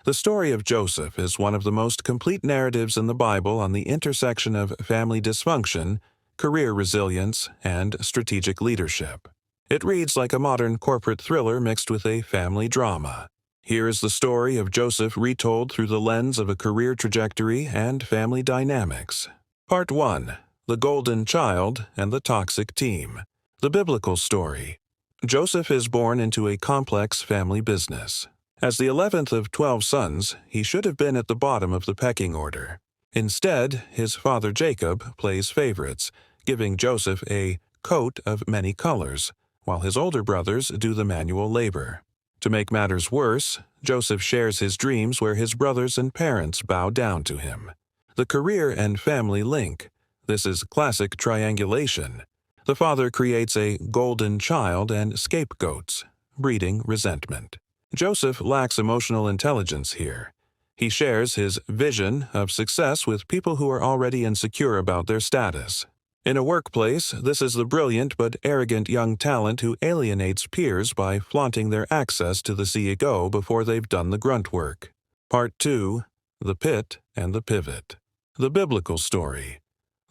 The story of Joseph is one of the most complete narratives in the Bible on the intersection of family dysfunction, career resilience, and strategic leadership. It reads like a modern corporate thriller mixed with a family drama. Here is the story of Joseph retold through the lens of a career trajectory and family dynamics. Part 1. The Golden Child and the Toxic Team. The Biblical Story. Joseph is born into a complex family business. As the 11th of 12 sons, he should have been at the bottom of the pecking order. Instead, his father Jacob plays favorites, giving Joseph a coat of many colors, while his older brothers do the manual labor. To make matters worse, Joseph shares his dreams where his brothers and parents bow down to him. The career and family link. This is classic triangulation. The father creates a golden child and scapegoats, breeding resentment. Joseph lacks emotional intelligence here. He shares his vision of success with people who are already insecure about their status. In a workplace, this is the brilliant but arrogant young talent who alienates peers by flaunting their access to the CEO before they've done the grunt work. Part 2. The Pit and the Pivot. The Biblical Story.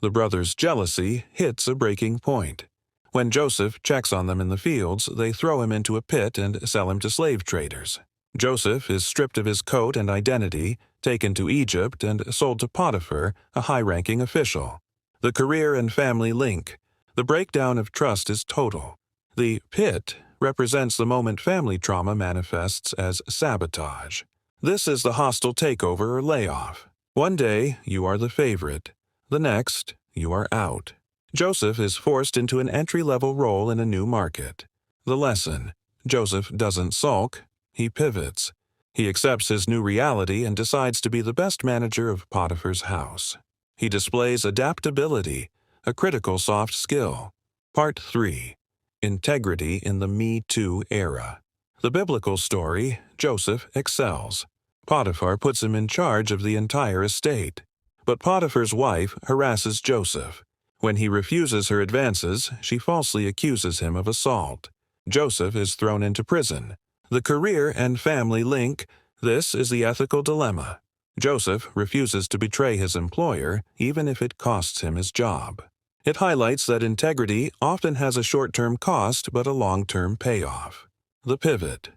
The brothers' jealousy hits a breaking point. When Joseph checks on them in the fields, they throw him into a pit and sell him to slave traders. Joseph is stripped of his coat and identity, taken to Egypt, and sold to Potiphar, a high-ranking official. The career and family link. The breakdown of trust is total. The pit represents the moment family trauma manifests as sabotage. This is the hostile takeover or layoff. One day, you are the favorite. The next, you are out. Joseph is forced into an entry-level role in a new market. The lesson: Joseph doesn't sulk, he pivots. He accepts his new reality and decides to be the best manager of Potiphar's house. He displays adaptability, a critical soft skill. Part 3. Integrity in the Me Too era. The biblical story, Joseph excels. Potiphar puts him in charge of the entire estate. But Potiphar's wife harasses Joseph. When he refuses her advances, she falsely accuses him of assault. Joseph is thrown into prison. The career and family link. This is the ethical dilemma. Joseph refuses to betray his employer, even if it costs him his job. It highlights that integrity often has a short-term cost but a long-term payoff. The pivot.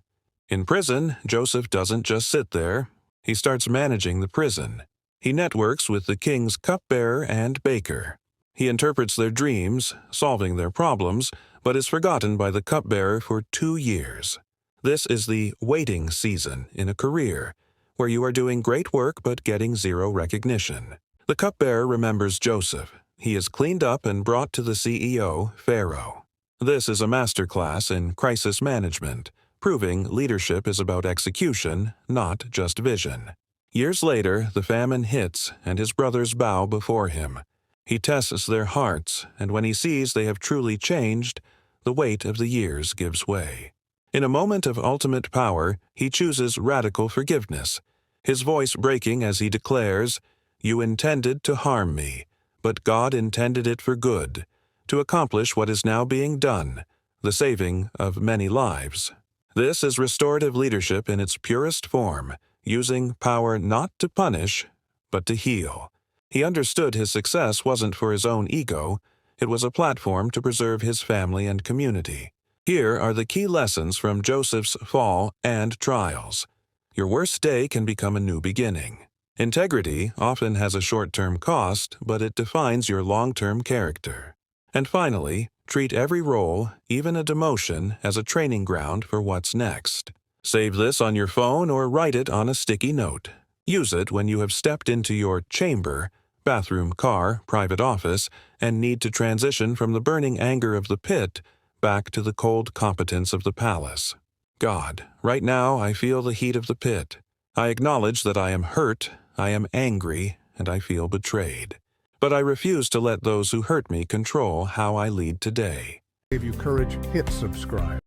In prison, Joseph doesn't just sit there. He starts managing the prison. He networks with the king's cupbearer and baker. He interprets their dreams, solving their problems, but is forgotten by the cupbearer for 2 years. This is the waiting season in a career, where you are doing great work but getting zero recognition. The cupbearer remembers Joseph. He is cleaned up and brought to the CEO, Pharaoh. This is a masterclass in crisis management, proving leadership is about execution, not just vision. Years later, the famine hits, and his brothers bow before him. He tests their hearts, and when he sees they have truly changed, the weight of the years gives way. In a moment of ultimate power, he chooses radical forgiveness, his voice breaking as he declares, "You intended to harm me, but God intended it for good, to accomplish what is now being done, the saving of many lives." This is restorative leadership in its purest form, using power not to punish, but to heal. He understood his success wasn't for his own ego, it was a platform to preserve his family and community. Here are the key lessons from Joseph's fall and trials. Your worst day can become a new beginning. Integrity often has a short-term cost, but it defines your long-term character. And finally, treat every role, even a demotion, as a training ground for what's next. Save this on your phone or write it on a sticky note. Use it when you have stepped into your chamber, bathroom, car, private office, and need to transition from the burning anger of the pit back to the cold competence of the palace. God, right now I feel the heat of the pit. I acknowledge that I am hurt, I am angry, and I feel betrayed. But I refuse to let those who hurt me control how I lead today. Give you courage, hit subscribe.